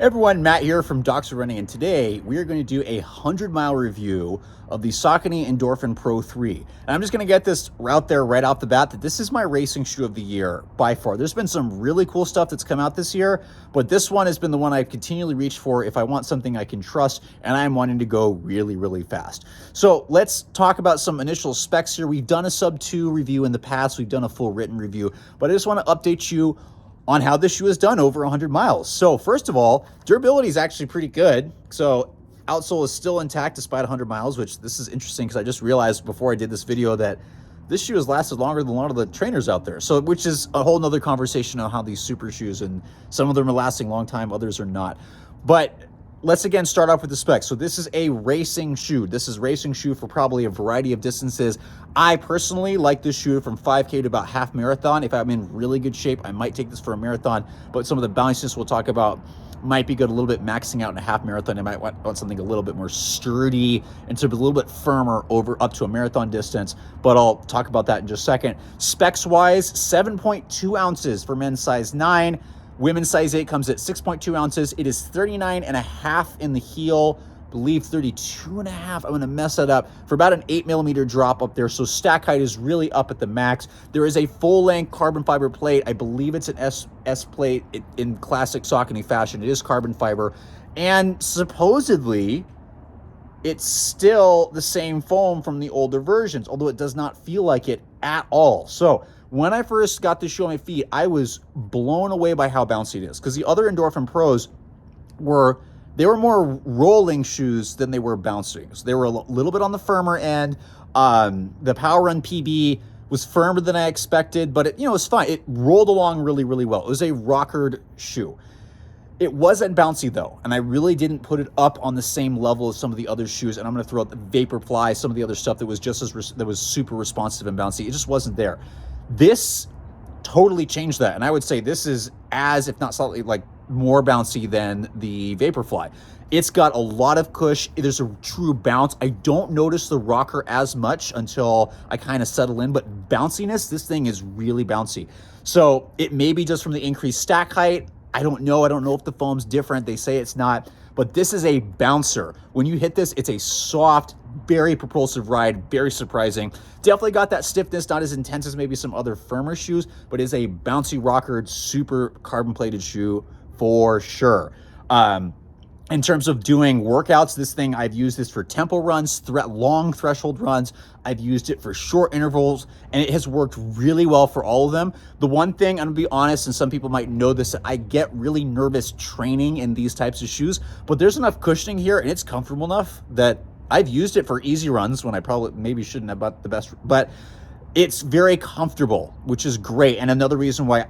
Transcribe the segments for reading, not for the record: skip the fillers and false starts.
Everyone, Matt here from Docs of Running, and today we are going to do a 100-mile review of the Saucony Endorphin Pro 3. And I'm just going to get this out there right off the bat that this is my racing shoe of the year by far. There's been some really cool stuff that's come out this year, but this one has been the one I've continually reached for if I want something I can trust and I'm wanting to go really, really fast. So let's talk about some initial specs here. We've done a sub 2 review in the past. We've done a full written review, but I just want to update you on how this shoe is done over 100 miles. So first of all, durability is actually pretty good. So outsole is still intact despite 100 miles, which this is interesting because I just realized before I did this video that this shoe has lasted longer than a lot of the trainers out there. So, which is a whole nother conversation on how these super shoes, and some of them are lasting a long time, others are not. But let's again start off with the specs. So this is a racing shoe. This is racing shoe for probably a variety of distances. I personally like this shoe from 5K to about half marathon. If I'm in really good shape, I might take this for a marathon, but some of the bounciness we'll talk about might be good a little bit maxing out in a half marathon. I might want something a little bit more sturdy and to be a little bit firmer over up to a marathon distance, but I'll talk about that in just a second. Specs wise, 7.2 ounces for men's size 9. Women's size 8 comes at 6.2 ounces. It is 39.5 in the heel, I believe 32.5. I'm going to mess that up for about an 8mm drop up there. So stack height is really up at the max. There is a full length carbon fiber plate. I believe it's an S plate in classic Saucony fashion. It is carbon fiber. And supposedly it's still the same foam from the older versions, although it does not feel like it at all. So when I first got this shoe on my feet, I was blown away by how bouncy it is, because the other Endorphin Pros were more rolling shoes than they were bouncy. So they were a little bit on the firmer end. The Power Run PB was firmer than I expected, but it was fine. It rolled along really, really well. It was a rockered shoe. It wasn't bouncy though, and I really didn't put it up on the same level as some of the other shoes. And I'm going to throw out the Vaporfly, some of the other stuff that was just that was super responsive and bouncy. It just wasn't there. This totally changed that, and I would say this is as, if not slightly, like more bouncy than the Vaporfly. It's got a lot of cush. There's a true bounce. I don't notice the rocker as much until I kind of settle in, but bounciness, this thing is really bouncy. So it may be just from the increased stack height. I don't know if the foam's different. They say it's not, but this is a bouncer. When you hit this, it's a soft, very propulsive ride, very surprising. Definitely got that stiffness, not as intense as maybe some other firmer shoes, but is a bouncy, rockered, super carbon-plated shoe for sure. In terms of doing workouts, this thing, I've used this for tempo runs, long threshold runs. I've used it for short intervals, and it has worked really well for all of them. The one thing, I'm gonna be honest, and some people might know this, I get really nervous training in these types of shoes, but there's enough cushioning here, and it's comfortable enough that I've used it for easy runs when I probably maybe shouldn't have bought the best, but it's very comfortable, which is great. And another reason why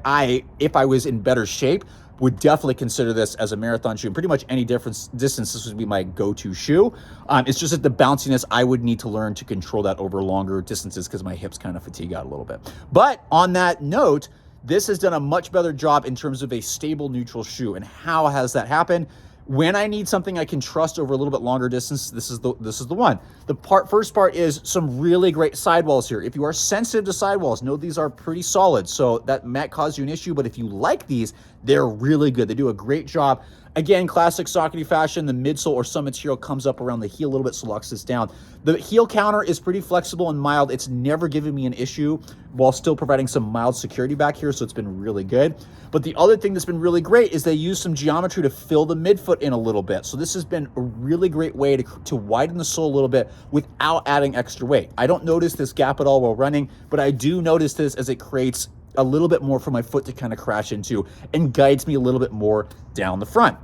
if I was in better shape, would definitely consider this as a marathon shoe. Pretty much any different distance, this would be my go-to shoe. It's just that the bounciness, I would need to learn to control that over longer distances because my hips kind of fatigue out a little bit. But on that note, this has done a much better job in terms of a stable neutral shoe. And how has that happened? When I need something I can trust over a little bit longer distance, this is the one. The first part is some really great sidewalls here. If you are sensitive to sidewalls, know these are pretty solid, so that might cause you an issue, but if you like these, they're really good. They do a great job. Again, classic Saucony fashion, the midsole or some material comes up around the heel a little bit, so locks this down. The heel counter is pretty flexible and mild. It's never given me an issue while still providing some mild security back here, so it's been really good. But the other thing that's been really great is they use some geometry to fill the midfoot in a little bit. So this has been a really great way to widen the sole a little bit without adding extra weight. I don't notice this gap at all while running, but I do notice this as it creates a little bit more for my foot to kind of crash into and guides me a little bit more down the front.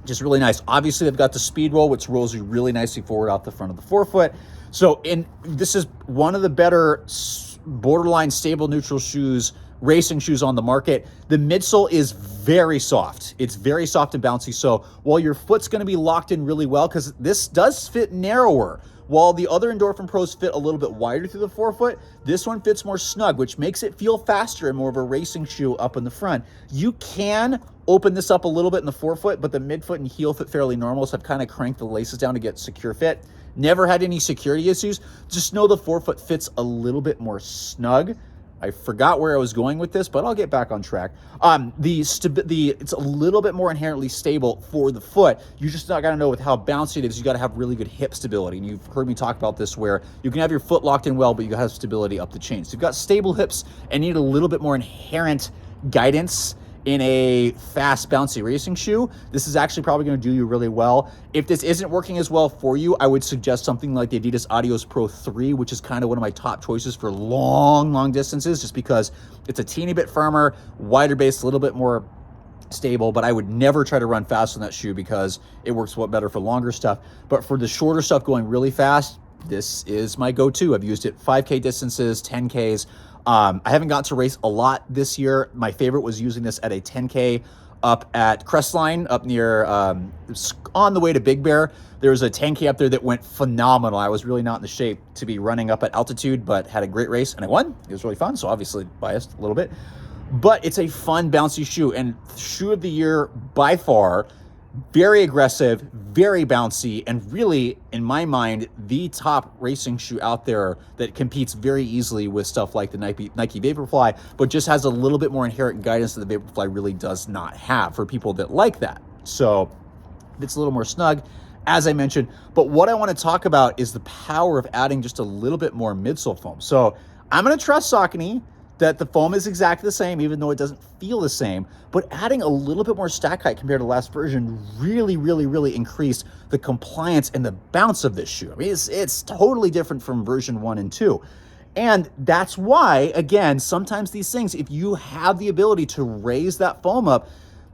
Just really nice. Obviously, they've got the speed roll, which rolls you really nicely forward out the front of the forefoot. So this is one of the better borderline stable neutral shoes, racing shoes on the market. The midsole is very soft. It's very soft and bouncy. So while your foot's going to be locked in really well, because this does fit narrower, while the other Endorphin Pros fit a little bit wider through the forefoot, this one fits more snug, which makes it feel faster and more of a racing shoe up in the front. You can open this up a little bit in the forefoot, but the midfoot and heel fit fairly normal, so I've kind of cranked the laces down to get secure fit. Never had any security issues. Just know the forefoot fits a little bit more snug. I forgot where I was going with this, but I'll get back on track. It's a little bit more inherently stable for the foot. You just not got to know with how bouncy it is. You got to have really good hip stability. And you've heard me talk about this where you can have your foot locked in well, but you got to have stability up the chain. So you've got stable hips and need a little bit more inherent guidance in a fast, bouncy racing shoe. This is actually probably going to do you really well. If this isn't working as well for you, I would suggest something like the Adidas Adios Pro 3, which is kind of one of my top choices for long distances, just because it's a teeny bit firmer, wider base, a little bit more stable, but I would never try to run fast on that shoe because it works a lot better for longer stuff. But for the shorter stuff going really fast, this is my go-to. I've used it 5K distances, 10Ks. I haven't gotten to race a lot this year. My favorite was using this at a 10K up at Crestline, up near, on the way to Big Bear. There was a 10K up there that went phenomenal. I was really not in the shape to be running up at altitude, but had a great race and I won. It was really fun, so obviously biased a little bit. But it's a fun, bouncy shoe, and shoe of the year by far. Very aggressive, very bouncy, and really, in my mind, the top racing shoe out there that competes very easily with stuff like the Nike Vaporfly, but just has a little bit more inherent guidance that the Vaporfly really does not have for people that like that. So it's a little more snug, as I mentioned. But what I want to talk about is the power of adding just a little bit more midsole foam. So I'm going to trust Saucony that the foam is exactly the same, even though it doesn't feel the same, but adding a little bit more stack height compared to the last version really increased the compliance and the bounce of this shoe. I mean, it's totally different from version 1 and 2. And that's why, again, sometimes these things, if you have the ability to raise that foam up,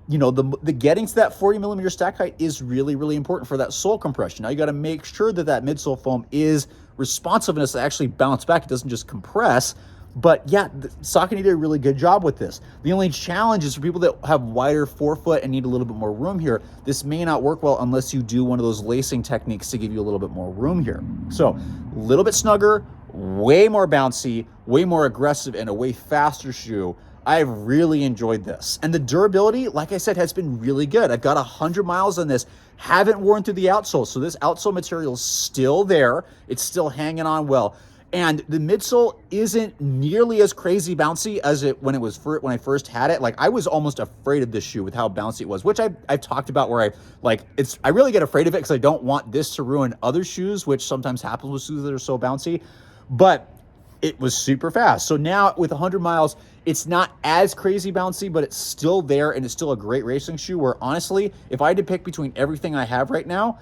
you know, the getting to that 40 millimeter stack height is really important for that sole compression. Now you got to make sure that midsole foam is responsive enough to actually bounce back. It doesn't just compress. But yeah, Saucony did a really good job with this. The only challenge is for people that have wider forefoot and need a little bit more room here, this may not work well unless you do one of those lacing techniques to give you a little bit more room here. So a little bit snugger, way more bouncy, way more aggressive, and a way faster shoe. I've really enjoyed this. And the durability, like I said, has been really good. I've got 100 miles on this, haven't worn through the outsole. So this outsole material is still there. It's still hanging on well. And the midsole isn't nearly as crazy bouncy as when I first had it. Like, I was almost afraid of this shoe with how bouncy it was, which I've talked about where I really get afraid of it because I don't want this to ruin other shoes, which sometimes happens with shoes that are so bouncy. But it was super fast. So now with 100 miles, it's not as crazy bouncy, but it's still there and it's still a great racing shoe where honestly, if I had to pick between everything I have right now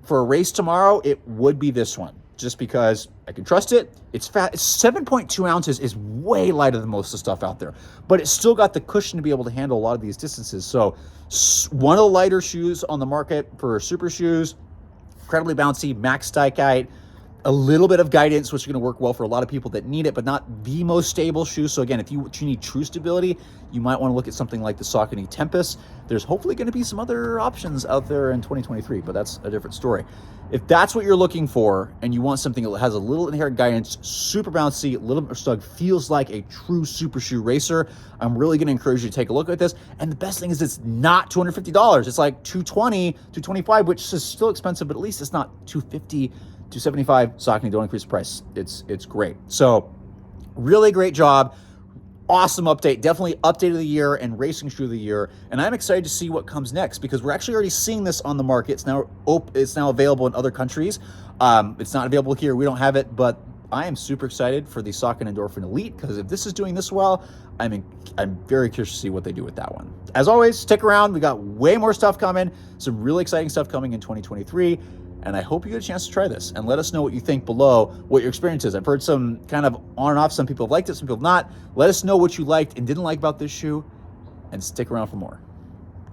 for a race tomorrow, it would be this one. Just because I can trust it. It's fat. It's 7.2 ounces is way lighter than most of the stuff out there, but it's still got the cushion to be able to handle a lot of these distances. So one of the lighter shoes on the market for super shoes, incredibly bouncy, max stack height, a little bit of guidance, which is going to work well for a lot of people that need it, but not the most stable shoe. So again, if you need true stability, you might want to look at something like the Saucony Tempest. There's hopefully going to be some other options out there in 2023, but that's a different story. If that's what you're looking for and you want something that has a little inherent guidance, super bouncy, a little bit snug, feels like a true super shoe racer, I'm really going to encourage you to take a look at this. And the best thing is it's not $250. It's like $220, $225, which is still expensive, but at least it's not $250, $275. Saucony, don't increase the price. It's great. So really great job. Awesome update. Definitely update of the year and racing shoe of the year. And I'm excited to see what comes next because we're actually already seeing this on the market. It's now available in other countries. It's not available here. We don't have it, but I am super excited for the Saucony Endorphin Elite because if this is doing this well, I'm very curious to see what they do with that one. As always, stick around. We got way more stuff coming. Some really exciting stuff coming in 2023. And I hope you get a chance to try this and let us know what you think below, what your experience is. I've heard some kind of on and off. Some people have liked it, some people have not. Let us know what you liked and didn't like about this shoe and stick around for more.